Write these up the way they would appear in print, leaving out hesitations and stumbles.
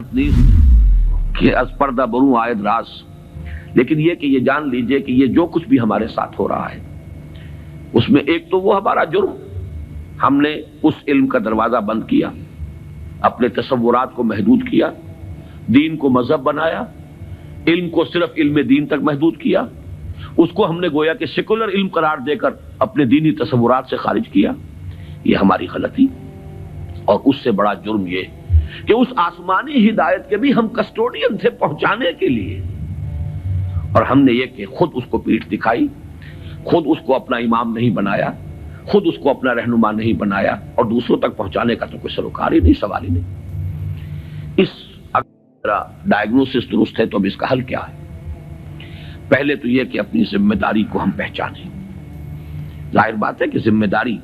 حاجت نہیں کہ از پردہ بروں آید راز، لیکن یہ کہ یہ جان لیجئے کہ یہ جو کچھ بھی ہمارے ساتھ ہو رہا ہے اس میں ایک تو وہ ہمارا جرم، ہم نے اس علم کا دروازہ بند کیا، اپنے تصورات کو محدود کیا، دین کو مذہب بنایا، علم کو صرف علم دین تک محدود کیا، اس کو ہم نے گویا کہ سیکولر علم قرار دے کر اپنے دینی تصورات سے خارج کیا۔ یہ ہماری غلطی، اور اس سے بڑا جرم یہ کہ اس آسمانی ہدایت کے بھی ہم کسٹوڈین تھے پہنچانے کے لیے، اور ہم نے یہ کہ خود اس کو پیٹھ دکھائی، خود اس کو اپنا امام نہیں بنایا، خود اس کو اپنا رہنما نہیں بنایا، اور دوسروں تک پہنچانے کا تو کوئی سروکار ہی نہیں، سوال ہی نہیں۔ اس اگر ڈائگنوسس درست ہے تو اب اس کا حل کیا ہے؟ پہلے تو یہ کہ اپنی ذمہ داری کو ہم پہچانیں۔ ظاہر بات ہے کہ ذمہ داری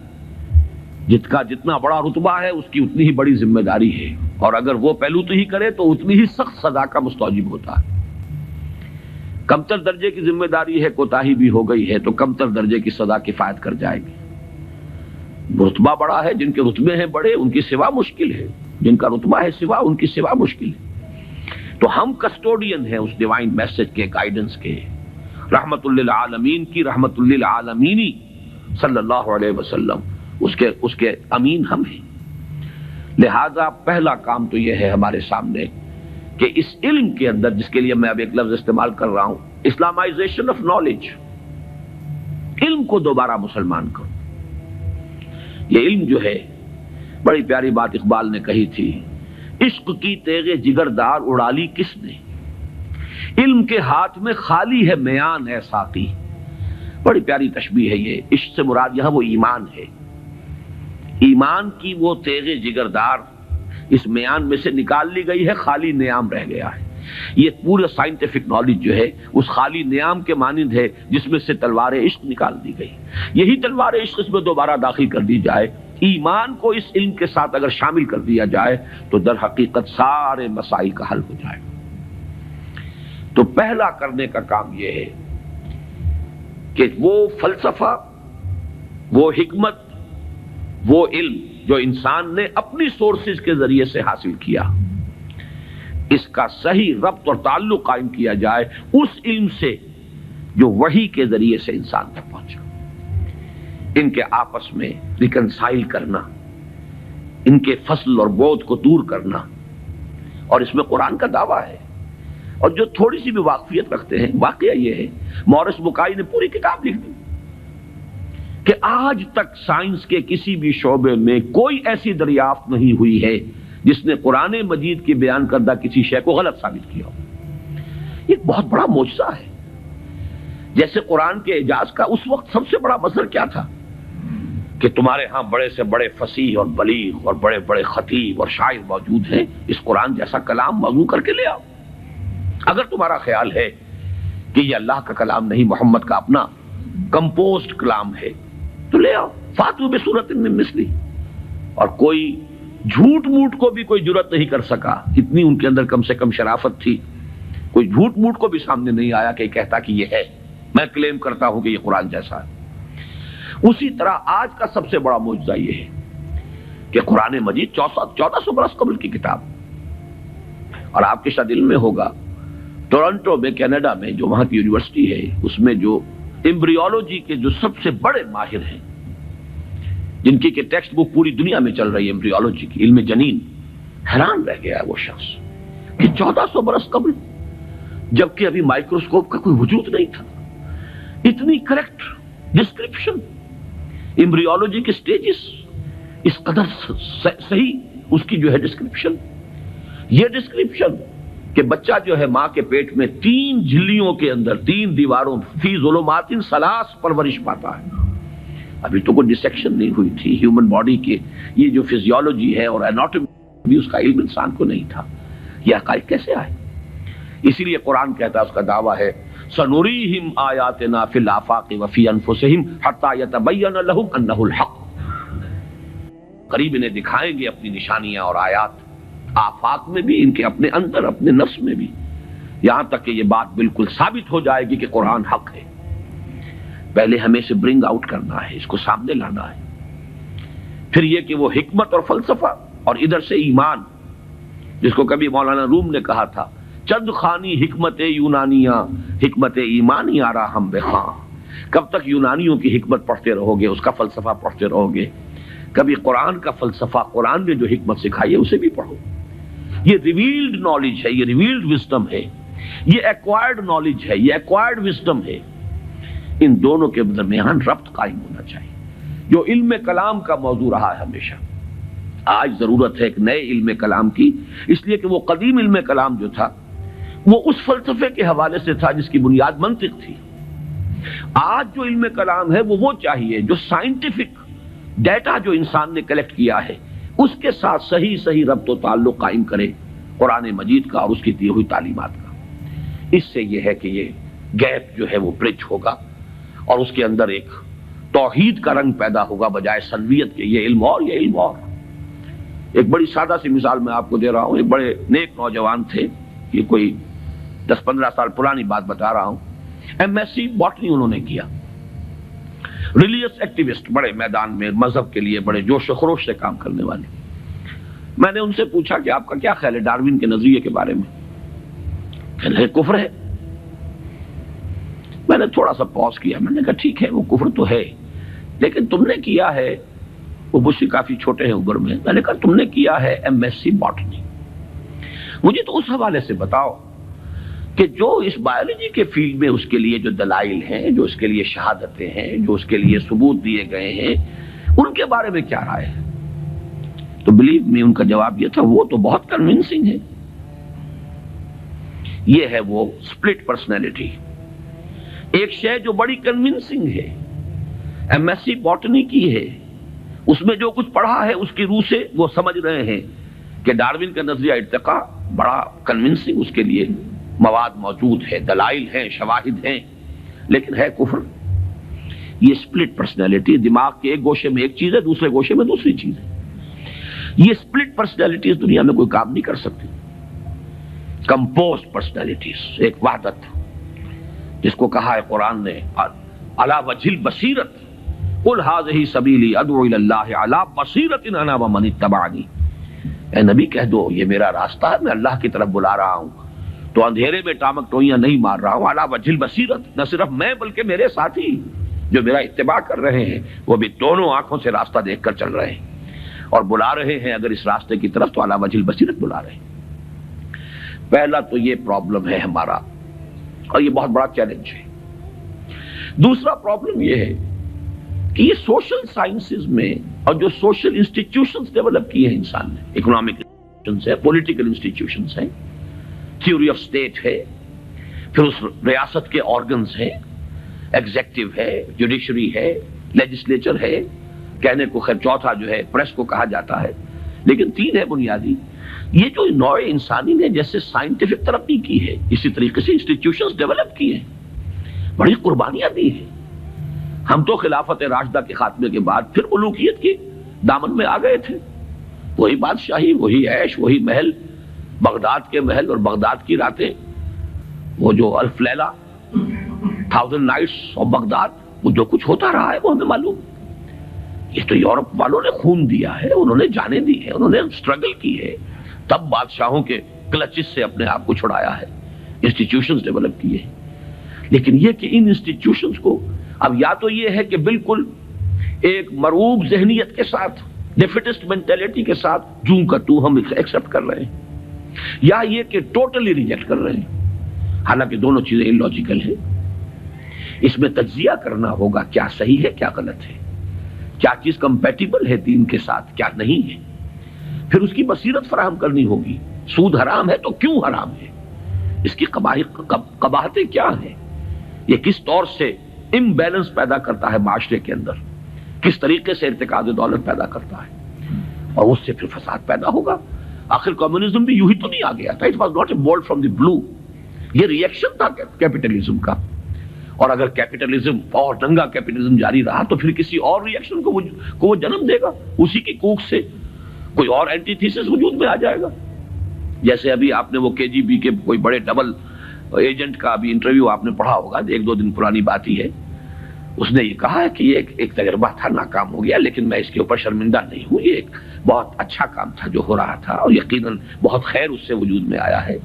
جتنا بڑا رتبہ ہے اس کی اتنی ہی بڑی ذمہ داری ہے، اور اگر وہ پہلو ہی کرے تو اتنی ہی سخت سزا کا مستوجب ہوتا ہے۔ کمتر درجے کی ذمہ داری ہے، کوتاہی بھی ہو گئی ہے تو کمتر درجے کی سزا کفایت کر جائے گی۔ رتبہ بڑا ہے، جن کے رتبے ہیں بڑے ان کی سوا مشکل ہے، جن کا رتبہ ہے سوا ان کی سوا مشکل ہے۔ تو ہم کسٹوڈین ہیں اس ڈیوائن میسج کے، گائیڈنس کے، رحمت للعالمین کی رحمت للعالمینی صلی اللہ علیہ وسلم، اس کے امین ہم ہیں۔ لہذا پہلا کام تو یہ ہے ہمارے سامنے کہ اس علم کے اندر، جس کے لیے میں اب ایک لفظ استعمال کر رہا ہوں، اسلامائزیشن آف نالج، علم کو دوبارہ مسلمان کرو۔ یہ علم جو ہے، بڑی پیاری بات اقبال نے کہی تھی، عشق کی تیغ جگردار اڑا لی کس نے، علم کے ہاتھ میں خالی ہے میان ہے ساقی۔ بڑی پیاری تشبیہ ہے یہ۔ عشق سے مراد یہاں وہ ایمان ہے، ایمان کی وہ تیغ جگردار اس میان میں سے نکال لی گئی ہے، خالی نیام رہ گیا ہے۔ یہ پورا سائنٹیفک نالج جو ہے اس خالی نیام کے مانند ہے جس میں سے تلوار عشق نکال دی گئی۔ یہی تلوار عشق اس میں دوبارہ داخل کر دی جائے، ایمان کو اس علم کے ساتھ اگر شامل کر دیا جائے تو در حقیقت سارے مسائل کا حل ہو جائے گا۔ تو پہلا کرنے کا کام یہ ہے کہ وہ فلسفہ، وہ حکمت، وہ علم جو انسان نے اپنی سورسز کے ذریعے سے حاصل کیا، اس کا صحیح ربط اور تعلق قائم کیا جائے اس علم سے جو وحی کے ذریعے سے انسان تک پہنچا۔ ان کے آپس میں ریکنسائل کرنا، ان کے فصل اور بود کو دور کرنا، اور اس میں قرآن کا دعویٰ ہے۔ اور جو تھوڑی سی بھی واقفیت رکھتے ہیں، واقعہ یہ ہے مورس بکائی نے پوری کتاب لکھ دی کہ آج تک سائنس کے کسی بھی شعبے میں کوئی ایسی دریافت نہیں ہوئی ہے جس نے قرآن مجید کی بیان کردہ کسی شے کو غلط ثابت کیا ہو۔ یہ ایک بہت بڑا معجزہ ہے۔ جیسے قرآن کے اعجاز کا اس وقت سب سے بڑا مظہر کیا تھا کہ تمہارے ہاں بڑے سے بڑے فصیح اور بلیغ اور بڑے بڑے خطیب اور شاعر موجود ہیں، اس قرآن جیسا کلام موضوع کر کے لے آؤ۔ اگر تمہارا خیال ہے کہ یہ اللہ کا کلام نہیں، محمد کا اپنا کمپوزڈ کلام ہے، تو لے آؤ، فاتو بسورۃ من مثلی۔ اور کوئی جھوٹ موٹ کو بھی کوئی جرت نہیں کر سکا، اتنی ان کے اندر کم سے کم شرافت تھی، کوئی جھوٹ موٹ کو بھی سامنے نہیں آیا کہ کہتا کہ یہ ہے، میں کلیم کرتا ہوں کہ یہ قرآن جیسا ہے۔ اسی طرح آج کا سب سے بڑا معجزہ یہ ہے کہ قرآن مجید 1400 برس قبل کی کتاب، اور آپ کے شاید علم میں ہوگا ٹورنٹو میں، کینیڈا میں، جو وہاں کی یونیورسٹی ہے، اس میں جو ایمبریولوجی کے جو سب سے بڑے ماہر ہیں، جن کی کہ ٹیکسٹ بک پوری دنیا میں چل رہی ہے ایمبریولوجی کی، علم جنین، حیران رہ گیا ہے وہ شخص کہ 1400 برس قبل، جبکہ ابھی مائکروسکوپ کا کوئی وجود نہیں تھا، اتنی کریکٹ ڈسکرپشن ایمبریولوجی کے سٹیجز، اس قدر صحیح اس کی جو ہے ڈسکرپشن، یہ ڈسکرپشن کہ بچہ جو ہے ماں کے پیٹ میں 3 جھلیوں کے اندر 3 دیواروں فی ظلمات ثلاث پرورش پاتا ہے۔ ابھی تو کوئی ڈسیکشن نہیں ہوئی تھی ہیومن باڈی کے، یہ جو فزیولوجی ہے اور اناٹومی بھی اس کا علم انسان کو نہیں تھا۔ یہ حقائق کیسے آئے؟ اسی لیے قرآن کہتا ہے، اس کا دعویٰ ہے سنوریہم آیاتنا فی الآفاق وفی انفسہم حتی یتبین لہم انہ الحق، قریب انہیں دکھائیں گے اپنی نشانیاں اور آیات، آفاق میں بھی، ان کے اپنے اندر، اپنے نفس میں بھی، یہاں تک کہ یہ بات بالکل ثابت ہو جائے گی کہ قرآن حق ہے۔ پہلے ہمیں اسے برنگ آؤٹ کرنا ہے، اس کو سامنے لانا ہے۔ پھر یہ کہ وہ حکمت اور فلسفہ، اور ادھر سے ایمان، جس کو کبھی مولانا روم نے کہا تھا چند خانی حکمت یونانیاں حکمت ایمانی آرا ہم بخاں. کب تک یونانیوں کی حکمت پڑھتے رہو گے، اس کا فلسفہ پڑھتے رہو گے؟ کبھی قرآن کا فلسفہ، قرآن نے جو حکمت سکھائی ہے اسے بھی پڑھو. یہ ریویلڈ نالج ہے، یہ ریویلڈ وزڈم ہے، یہ ایکوائرڈ نالج ہے، یہ ایکوائرڈ وزڈم ہے. ان دونوں کے درمیان ربط قائم ہونا چاہیے، جو علم کلام کا موضوع رہا ہے ہمیشہ. آج ضرورت ہے ایک نئے علم کلام کی، اس لیے کہ وہ قدیم علم کلام جو تھا وہ اس فلسفے کے حوالے سے تھا جس کی بنیاد منطق تھی. آج جو علم کلام ہے وہ چاہیے جو سائنٹیفک ڈیٹا جو انسان نے کلیکٹ کیا ہے اس کے ساتھ صحیح ربط و تعلق قائم کرے قرآن مجید کا اور اس کی دی ہوئی تعلیمات کا. اس سے یہ ہے کہ یہ گیپ جو ہے وہ برج ہوگا اور اس کے اندر ایک توحید کا رنگ پیدا ہوگا بجائے سنویت کے، یہ علم اور یہ علم اور. ایک بڑی سادہ سی مثال میں آپ کو دے رہا ہوں. ایک بڑے نیک نوجوان تھے، یہ کوئی 10-15 سال پرانی بات بتا رہا ہوں. ایم ایس سی باٹنی انہوں نے کیا. ریلیجس ایکٹیوسٹ، بڑے میدان میں مذہب کے لیے بڑے جوش و خروش سے کام کرنے والے. میں نے ان سے پوچھا کہ آپ کا کیا خیال ہے ڈاروین کے نظریے کے بارے میں؟ کہنے لگے کفر ہے. میں نے تھوڑا سا پاز کیا، میں نے کہا ٹھیک ہے وہ کفر تو ہے، لیکن تم نے کیا ہے، وہ مجھ سے کافی چھوٹے ہیں عمر میں نے کہا تم نے کیا ہے ایم ایس سی باٹنی، مجھے تو اس حوالے سے بتاؤ کہ جو اس بایولوجی کے فیلڈ میں اس کے لیے جو دلائل ہیں، جو اس کے لیے شہادتیں ہیں، جو اس کے لیے ثبوت دیے گئے ہیں، ان کے بارے میں کیا رائے ہے؟ تو بلیو می ان کا جواب یہ تھا وہ تو بہت کنونسنگ ہے. یہ ہے وہ سپلٹ پرسنالٹی. ایک شے جو بڑی کنونسنگ ہے، ایم ایس سی باٹنی کی ہے، اس میں جو کچھ پڑھا ہے اس کی روح سے وہ سمجھ رہے ہیں کہ ڈاروین کا نظریہ ارتقاء بڑا کنونسنگ، اس کے لیے مواد موجود ہے، دلائل ہیں، شواہد ہیں، لیکن ہے کفر. یہ سپلٹ پرسنالٹی، دماغ کے ایک گوشے میں ایک چیز ہے، دوسرے گوشے میں دوسری چیز ہے. یہ سپلٹ پرسنالٹیز دنیا میں کوئی کام نہیں کر سکتی. کمپوز پرسنالٹیز، ایک وحدت جس کو کہا ہے قرآن نے علی وجہ البصیرت قل ھذہ سبیلی ادعو الی اللہ علی بصیرۃ انا ومن اتبعنی. اے نبی کہہ دو یہ میرا راستہ ہے، میں اللہ کی طرف بلا رہا ہوں، تو اندھیرے میں ٹامک ٹوئیاں نہیں مار رہا ہوں. علی وجہ البصیرت، نہ صرف میں بلکہ میرے ساتھی جو میرا اتباع کر رہے ہیں وہ بھی دونوں آنکھوں سے راستہ دیکھ کر چل رہے ہیں اور بلا رہے ہیں اگر اس راستے کی طرف تو علی وجہ البصیرت بلا رہے ہیں. پہلا تو یہ پرابلم ہے ہمارا اور یہ بہت بڑا چیلنج ہے. دوسرا پرابلم یہ ہے کہ یہ سوشل سائنسز میں اور جو سوشل انسٹیٹیوشنز ڈیولپ کیے ہیں انسان نے، اکنامک انسٹیٹیوشنز ہیں، پولیٹیکل انسٹیٹیوشنز ہیں، تھیوری آف اسٹیٹ ہے، پھر اس ریاست کے آرگنز ہیں، ایگزیکٹو ہے، جوڈیشری ہے، لیجسلیچر ہے، کہنے کو خیر چوتھا جو ہے پریس کو کہا جاتا ہے، لیکن تین ہے بنیادی. یہ جو نوع انسانی نے جیسے سائنٹیفک ترقی کی ہے اسی طریقے سے انسٹیٹیوشنز ڈیولپ کیے ہیں، بڑی قربانیاں دی ہیں. ہم تو خلافت راشدہ کے خاتمے کے بعد پھر ملوکیت کے دامن میں آ گئے تھے. وہی بادشاہی، وہی عیش، وہی محل، بغداد کے محل اور بغداد کی راتیں، وہ جو الف لیلہ، 1000 نائٹس آف بغداد، وہ جو کچھ ہوتا رہا ہے وہ ہمیں معلوم. یہ تو یورپ والوں نے خون دیا ہے، انہوں نے جانیں دی ہے، انہوں نے اسٹرگل کی ہے، تب بادشاہوں کے کلچز سے اپنے آپ کو چھڑایا ہے، انسٹیٹیوشنز ڈیولپ کیے ہیں. لیکن یہ کہ ان انسٹیٹیوشنز کو اب یا تو یہ ہے کہ بالکل ایک مرعوب ذہنیت کے ساتھ، ڈیفیٹسٹ مینٹیلٹی کے ساتھ جوں کا تو ہم ایکسپٹ کر رہے ہیں، یا یہ کہ ٹوٹلی ریجیکٹ کر رہے ہیں. حالانکہ دونوں چیزیں اللاجیکل ہیں. اس میں تجزیہ کرنا ہوگا کیا صحیح ہے کیا غلط ہے، کیا چیز کمپیٹیبل ہے دین کے ساتھ کیا نہیں ہے. پھر اس کی بصیرت فراہم کرنی ہوگی. سود حرام ہے تو کیوں حرام ہے، اس کی قباحتیں کیا ہیں، یہ کس طور سے امبیلنس پیدا کرتا ہے معاشرے کے اندر، کس طریقے سے ارتکاز دولت پیدا کرتا ہے، اور اس سے پھر فساد پیدا ہوگا. آخر کمیونزم بھی یوں ہی تو نہیں آ گیا تھا. It was not a bolt from the blue. یہ ری ایکشن تھا کیپٹلزم کا، اور اگر کیپٹلزم اور ننگا کیپٹلزم جاری رہا تو پھر کسی اور ری ایکشن کو وہ جنم دے گا. اسی کی کوکھ سے کوئی اور اینٹی تھیسس وجود میں آ جائے گا. جیسے ابھی آپ نے وہ کے جی بی کے کوئی بڑے ڈبل ایجنٹ کا ابھی انٹرویو آپ نے پڑھا ہوگا، 1-2 دن پرانی بات ہی ہے. اس نے یہ کہا ہے کہ یہ ایک تجربہ تھا، ناکام ہو گیا، لیکن میں اس کے اوپر شرمندہ نہیں ہوں، یہ ایک بہت اچھا کام تھا جو ہو رہا تھا، اور یقیناً بہت خیر اس سے وجود میں آیا ہے۔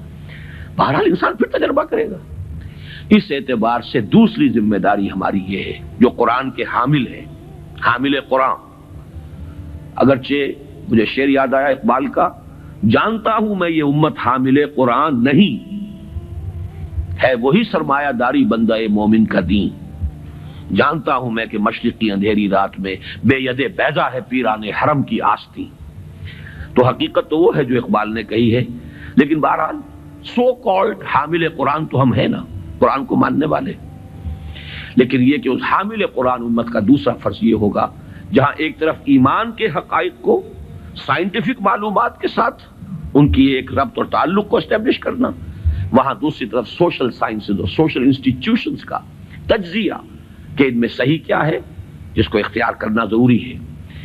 بہرحال انسان پھر تجربہ کرے گا۔ اس اعتبار سے دوسری ذمہ داری ہماری یہ ہے، جو قرآن کے حامل ہیں، حامل قرآن، اگرچہ مجھے شعر یاد آیا اقبال کا، جانتا ہوں میں یہ امت حامل قرآن نہیں، ہے وہی سرمایہ داری بندہ مومن کا دین، جانتا ہوں میں کہ مشرق کی اندھیری رات میں بے ید بیضا ہے پیران حرم کی آستی۔ تو حقیقت تو وہ ہے جو اقبال نے کہی ہے، لیکن بہرحال سو کالڈ حامل قرآن تو ہم ہیں نا، قرآن کو ماننے والے، لیکن یہ کہ اس حامل قرآن امت کا دوسرا فرض یہ ہوگا، جہاں ایک طرف ایمان کے حقائق کو سائنٹیفک معلومات کے ساتھ ان کی ایک ربط اور تعلق کو اسٹیبلش کرنا، وہاں دوسری طرف سوشل سائنسز اور سوشل انسٹیٹیوشنز کا تجزیہ کہ ان میں صحیح کیا ہے جس کو اختیار کرنا ضروری ہے،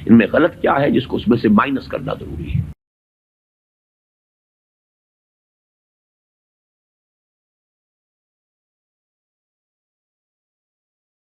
ان میں غلط کیا ہے جس کو اس میں سے مائنس کرنا ضروری ہے۔